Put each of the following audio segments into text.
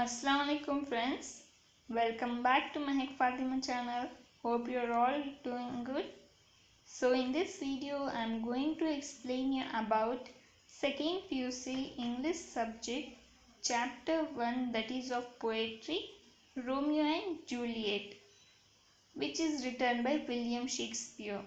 Assalamu alaikum friends, welcome back to Mahek Fatima channel. Hope you're all doing good. So in this video I am going to explain you about 2nd PUC English subject chapter 1, that is of poetry, Romeo and Juliet, which is written by William Shakespeare.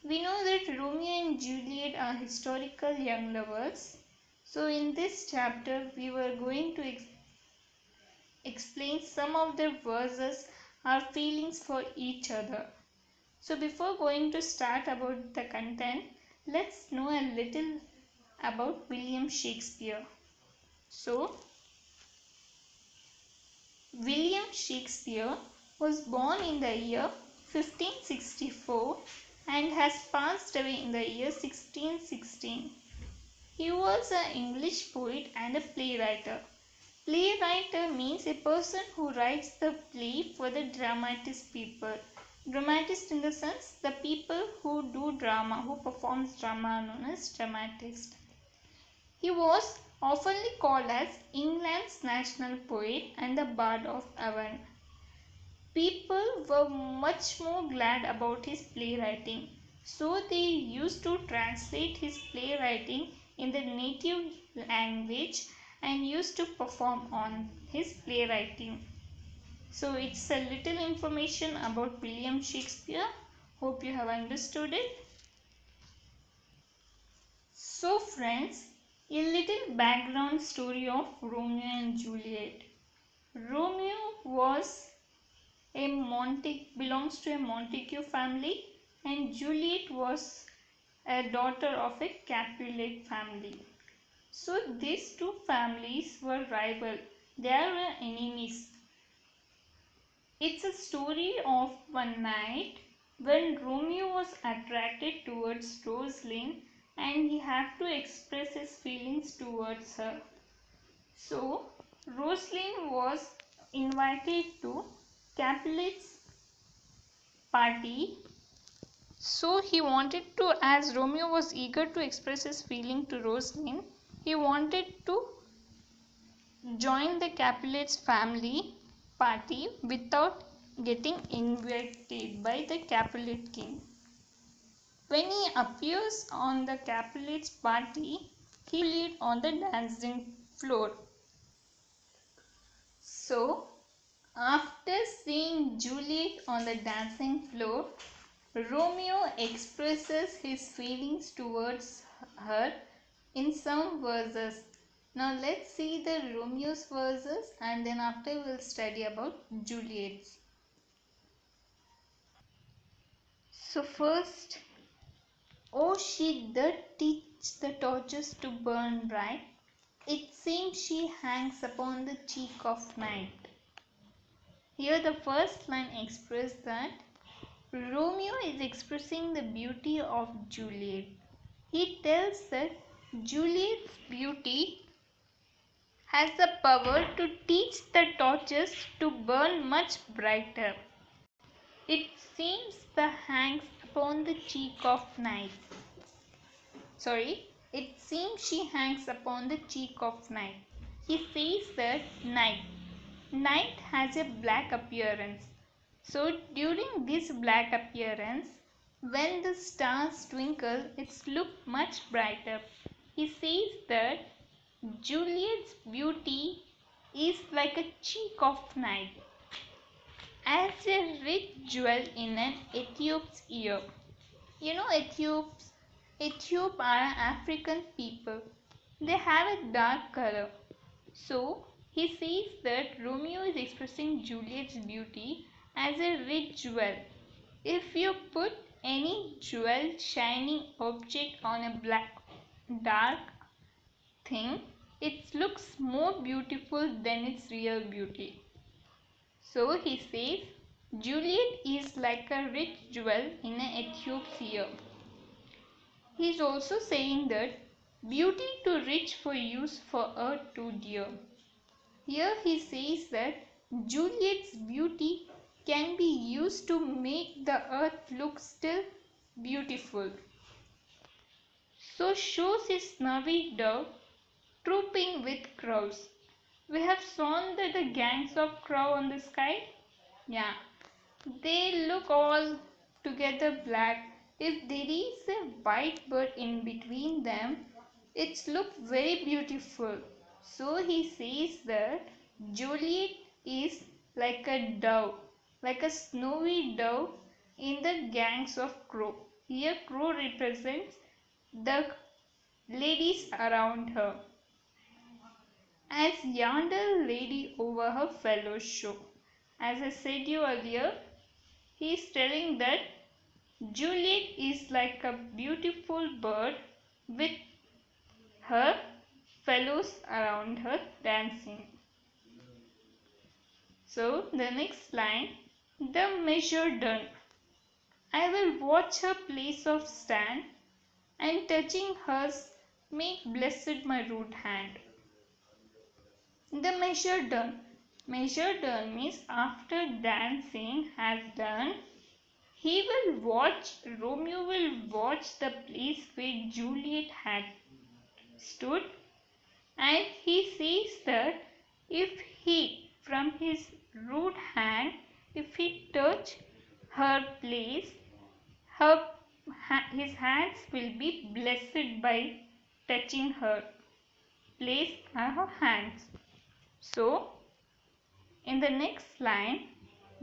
We know that Romeo and Juliet are historical young lovers. So in this chapter we were going to explain some of their verses or feelings for each other. So before going to start about the content, let's know a little about William Shakespeare. So William Shakespeare was born in the year 1564 and has passed away in the year 1616. He was an English poet and a playwright. Playwright means a person who writes the play for the dramatist people. Dramatist in the sense the people who do drama, who performs drama, known as dramatist. He was oftenly called as England's national poet and the bard of Avon. People were much more glad about his playwriting, so they used to translate his playwriting in the native language and used to perform on his playwriting. So it's a little information about William Shakespeare. Hope you have understood it. So friends, a little background story of Romeo and Juliet. Romeo belongs to a Montague family, and Juliet was a daughter of a Capulet family. So these two families were rival. They were enemies. It's a story of one night when Romeo was attracted towards Rosalind and he had to express his feelings towards her. So Rosalind was invited to Capulet's party. So he wanted to, as Romeo was eager to express his feeling to Rosalind, he wanted to join the Capulet's family party without getting invited by the Capulet king. When he appears on the Capulet's party, he lead on the dancing floor. So, after seeing Juliet on the dancing floor, Romeo expresses his feelings towards her in some verses. Now let's see the Romeo's verses and then after we'll study about Juliet's. So first, oh she that teach the torches to burn bright, it seems she hangs upon the cheek of night. Here the first line expresses that Romeo is expressing the beauty of Juliet. He tells that Juliet's beauty has the power to teach the torches to burn much brighter. It seems the hangs upon the cheek of night. It seems she hangs upon the cheek of night. He says that night has a black appearance. So during this black appearance, when the stars twinkle, it's look much brighter. He says that Juliet's beauty is like a cheek of night, as a rich jewel in an Ethiop's ear. You know, Ethiop are African people. They have a dark color. So he says that Romeo is expressing Juliet's beauty as a rich jewel. If you put any jewel shining object on a dark thing, it looks more beautiful than its real beauty. So he says Juliet is like a rich jewel in an Ethiop's ear. He is also saying that beauty too rich for use for earth too dear. Here he says that Juliet's beauty can be used to make the earth look still beautiful. So shows his snowy dove trooping with crows. We have shown that the gangs of crow on the sky. Yeah, they look all together black. If there is a white bird in between them, it's look very beautiful. So he says that Juliet is like a dove, like a snowy dove in the gangs of crow. Here crow represents the ladies around her as yonder lady over her fellow show. As I said you earlier, he is telling that Juliet is like a beautiful bird with her fellows around her dancing. So the next line, the measure done. I will watch her place of stand, and touching hers make blessed my rude hand. The measure done. Measure done means after dancing has done, Romeo will watch the place where Juliet had stood, and he says that if he, from his rude hand, if he touch her place, his hands will be blessed by touching her place by her hands. So, in the next line,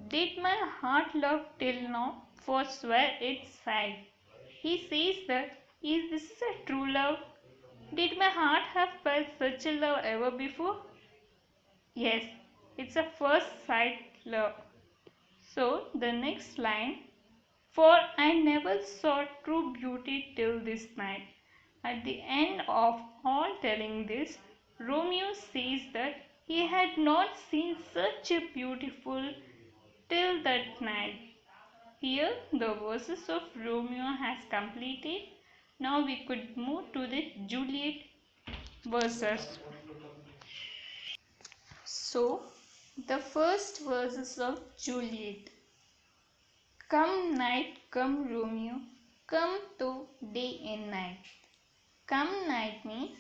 did my heart love till now, forswear its side. He says that, is this a true love? Did my heart have felt such a love ever before? Yes, it's a first sight love. So, the next line, for I never saw true beauty till this night. At the end of all telling this, Romeo says that he had not seen such a beautiful till that night. Here the verses of Romeo has completed. Now we could move to the Juliet verses. So the first verses of Juliet. Come night, come Romeo, come to day and night. Come night means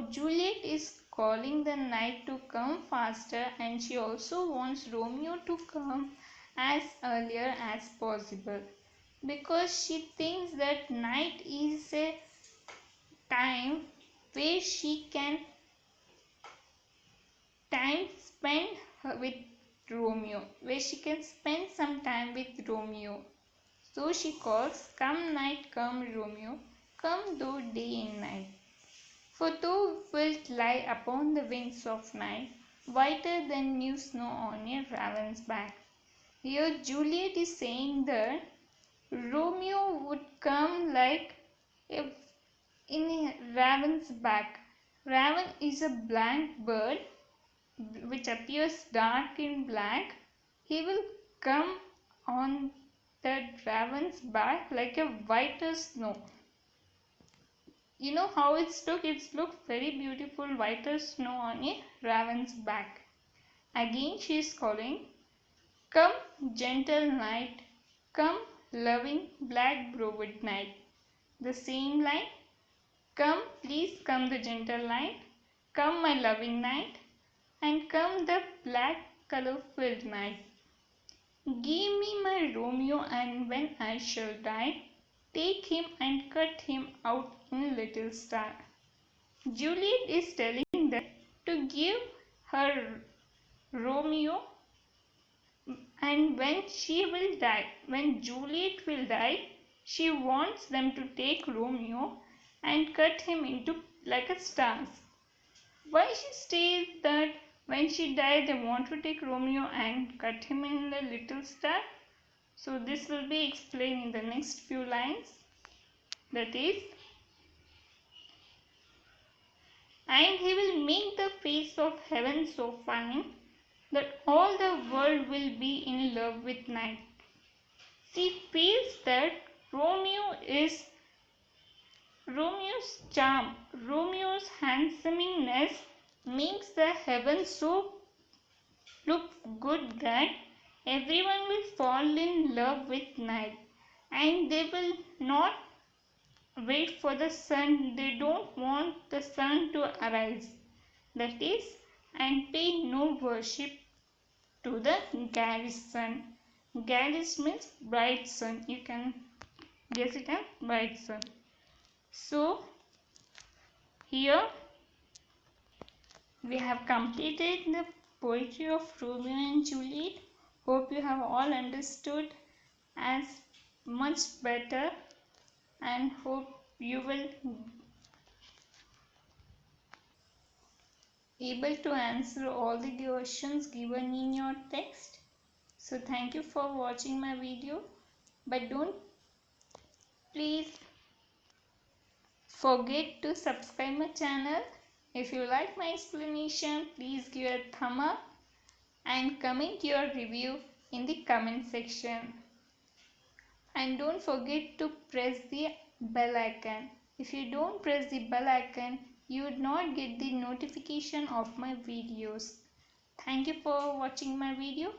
Juliet is calling the night to come faster, and she also wants Romeo to come as earlier as possible, because she thinks that night is a time where she can time spend with Romeo, where she can spend some time with Romeo. So she calls, come night, come Romeo, come though day and night. For thou wilt lie upon the wings of night, whiter than new snow on a raven's back. Here Juliet is saying that Romeo would come like a, in a raven's back. Raven is a black bird which appears dark in black. He will come on the raven's back like a whiter snow. You know how it's looked very beautiful, whiter snow on a raven's back. Again she is calling, come gentle night, come loving black browed night. The same line, come please come the gentle night, come my loving night, and come the black color filled night. Give me my Romeo, and when I shall die, take him and cut him out in little star. Juliet is telling them to give her Romeo, and when she will die, when Juliet will die, she wants them to take Romeo and cut him into like a stars. Why she says that when she died they want to take Romeo and cut him in the little star? So this will be explained in the next few lines. That is, and he will make the face of heaven so fine that all the world will be in love with night. She feels that Romeo's charm, Romeo's handsomeness makes the heaven so look good that everyone will fall in love with night, and they will not wait for the sun. They don't want the sun to arise. That is, and pay no worship to the garrison. Garrison means bright sun. You can guess it as bright sun. So here we have completed the poetry of Romeo and Juliet. Hope you have all understood as much better, and hope you will able to answer all the questions given in your text. So thank you for watching my video, but don't please forget to subscribe my channel. If you like my explanation, please give a thumb up and comment your review in the comment section. And don't forget to press the bell icon. If you don't press the bell icon, you would not get the notification of my videos. Thank you for watching my video.